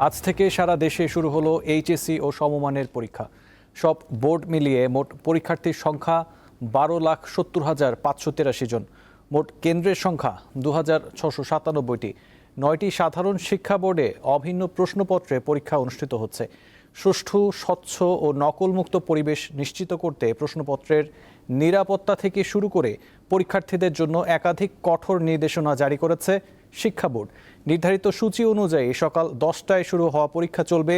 আজ থেকে সারা দেশে শুরু হলো এইচএসসি ও সমমানের পরীক্ষা। সব বোর্ড মিলিয়ে মোট পরীক্ষার্থীর সংখ্যা 12,70,583 জন। মোট কেন্দ্রের সংখ্যা 2,697টি। 9টি সাধারণ শিক্ষা বোর্ডে অভিন্ন প্রশ্নপত্রে পরীক্ষা অনুষ্ঠিত হচ্ছে। সুষ্ঠু, স্বচ্ছ ও নকলমুক্ত পরিবেশ নিশ্চিত করতে প্রশ্নপত্রের নিরাপত্তা থেকে শুরু করে পরীক্ষার্থীদের জন্য একাধিক কঠোর নির্দেশনা জারি করেছে শিক্ষা বোর্ড। নির্ধারিত সূচি অনুযায়ী সকাল 10টায় শুরু হওয়া পরীক্ষা চলবে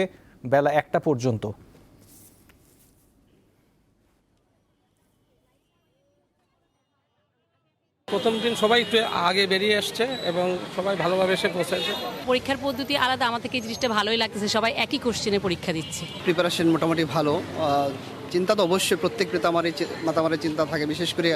বেলা 1টা পর্যন্ত। প্রথম দিন সবাই একটু আগে বেরিয়ে আসছে এবং সবাই ভালোভাবে এসে পৌঁছেছে। পরীক্ষার পদ্ধতি আলাদা, আমাদেরকে এই জিনিসটা ভালোই লাগতেছে। সবাই একই কোশ্চেনে পরীক্ষা দিচ্ছে। প্রিপারেশন মোটামুটি ভালো। চিন্তা তো অবশ্যই প্রত্যেক মাতামারের চিন্তা থাকে, বিশেষ করে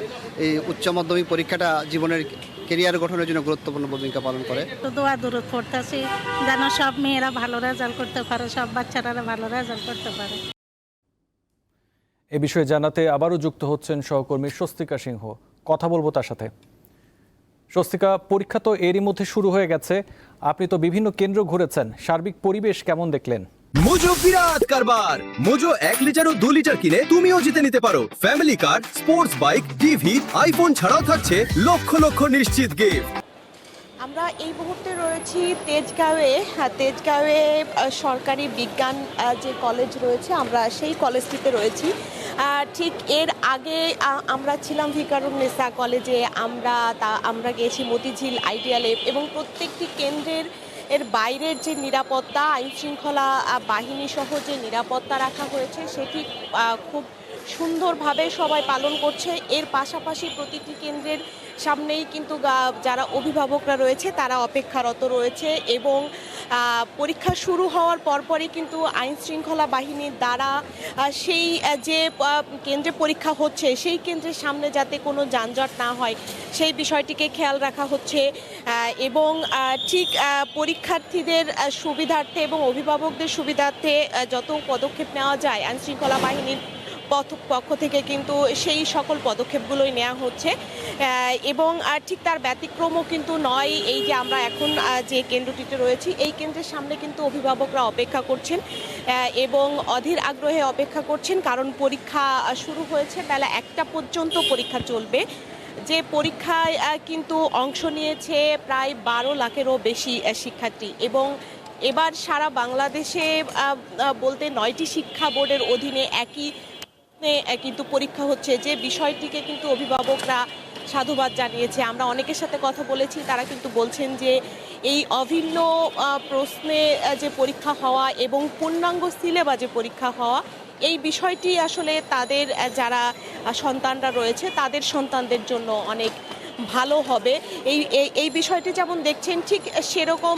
এই উচ্চ মাধ্যমিক পরীক্ষাটা জীবনের কেরিয়ার গঠনের জন্য গুরুত্বপূর্ণ ভূমিকা পালন করে। দোয়া দূরত পড়তেছি যেন সব মেয়েরা ভালো রেজাল্ট করতে পারে, সব বাচ্চারা ভালো রেজাল্ট করতে পারে। এ বিষয়ে জানাতে আবারও যুক্ত হচ্ছেন সহকর্মী স্বস্তিকা সিংহ। কথা বলবো তার সাথে। স্বস্তিকা, পরীক্ষা তো এরই মধ্যে শুরু হয়ে গেছে, আপনি তো বিভিন্ন কেন্দ্র ঘুরেছেন, সার্বিক পরিবেশ কেমন দেখলেন? মোজো বিরাট কারবার। মোজো 1 লিটার ও 2 লিটার কিনে তুমিও জিতে নিতে পারো ফ্যামিলি কার, স্পোর্টস বাইক, টিভি, আইফোন ছাড়াও থাকছে লক্ষ লক্ষ নিশ্চিত গিফট। আমরা এই মুহূর্তে রয়েছি তেজগাঁওয়ে সরকারি বিজ্ঞান যে কলেজ রয়েছে, আমরা সেই কলেজটিতে রয়েছি। ঠিক এর আগে আমরা ছিলাম ভিকারুননিসা কলেজে, আমরা গিয়েছি মতিঝিল আইডিয়ালে, এবং প্রত্যেকটি কেন্দ্রের বাইরের যে নিরাপত্তা, আইন শৃঙ্খলা বাহিনী সহ যে নিরাপত্তা রাখা হয়েছে সেটি খুব সুন্দরভাবে সবাই পালন করছে। এর পাশাপাশি প্রতিটি কেন্দ্রের সামনেই কিন্তু যারা অভিভাবকরা রয়েছে তারা অপেক্ষারত রয়েছে, এবং পরীক্ষা শুরু হওয়ার পরপরই কিন্তু আইন শৃঙ্খলা বাহিনীর দ্বারা সেই যে কেন্দ্রে পরীক্ষা হচ্ছে সেই কেন্দ্রের সামনে যাতে কোনো যানজট না হয় সেই বিষয়টিকে খেয়াল রাখা হচ্ছে। এবং ঠিক পরীক্ষার্থীদের সুবিধার্থে এবং অভিভাবকদের সুবিধার্থে যত পদক্ষেপ নেওয়া যায় আইন শৃঙ্খলা বাহিনীর পক্ষ থেকে কিন্তু সেই সকল পদক্ষেপগুলোই নেওয়া হচ্ছে। এবং ঠিক তার ব্যতিক্রমও কিন্তু নয়। এই যে আমরা এখন যে কেন্দ্রটিতে রয়েছি এই কেন্দ্রের সামনে কিন্তু অভিভাবকরা অপেক্ষা করছেন এবং অধীর আগ্রহে অপেক্ষা করছেন, কারণ পরীক্ষা শুরু হয়েছে, বেলা 1টা পর্যন্ত পরীক্ষা চলবে। যে পরীক্ষায় কিন্তু অংশ নিয়েছে প্রায় 12 লাখেরও বেশি শিক্ষার্থী, এবং এবার সারা বাংলাদেশে বলতে 9টি শিক্ষা বোর্ডের অধীনে একই কিন্তু পরীক্ষা হচ্ছে, যে বিষয়টিকে কিন্তু অভিভাবকরা সাধুবাদ জানিয়েছে। আমরা অনেকের সাথে কথা বলেছি, তারা কিন্তু বলছেন যে এই অভিন্ন প্রশ্নে যে পরীক্ষা হওয়া এবং পূর্ণাঙ্গ সিলেবাসে পরীক্ষা হওয়া, এই বিষয়টি আসলে তাদের যারা সন্তানরা রয়েছে তাদের সন্তানদের জন্য অনেক ভালো হবে। এই বিষয়টি যেমন দেখছেন ঠিক সেরকম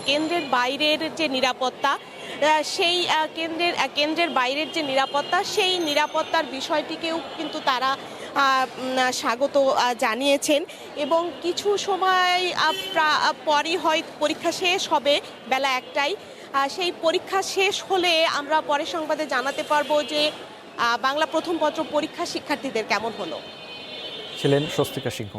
কেন্দ্রের বাইরের যে নিরাপত্তা, সেই কেন্দ্রের বাইরের যে নিরাপত্তা, সেই নিরাপত্তার বিষয়টিকেও কিন্তু তারা স্বাগত জানিয়েছেন। এবং কিছু সময় পরই হয় পরীক্ষা শেষ হবে বেলা 1টায়। সেই পরীক্ষা শেষ হলে আমরা পরের সংবাদে জানাতে পারবো যে বাংলা প্রথম পত্র পরীক্ষা শিক্ষার্থীদের কেমন হলো। ছিলেন স্বস্তিকা সিংহ।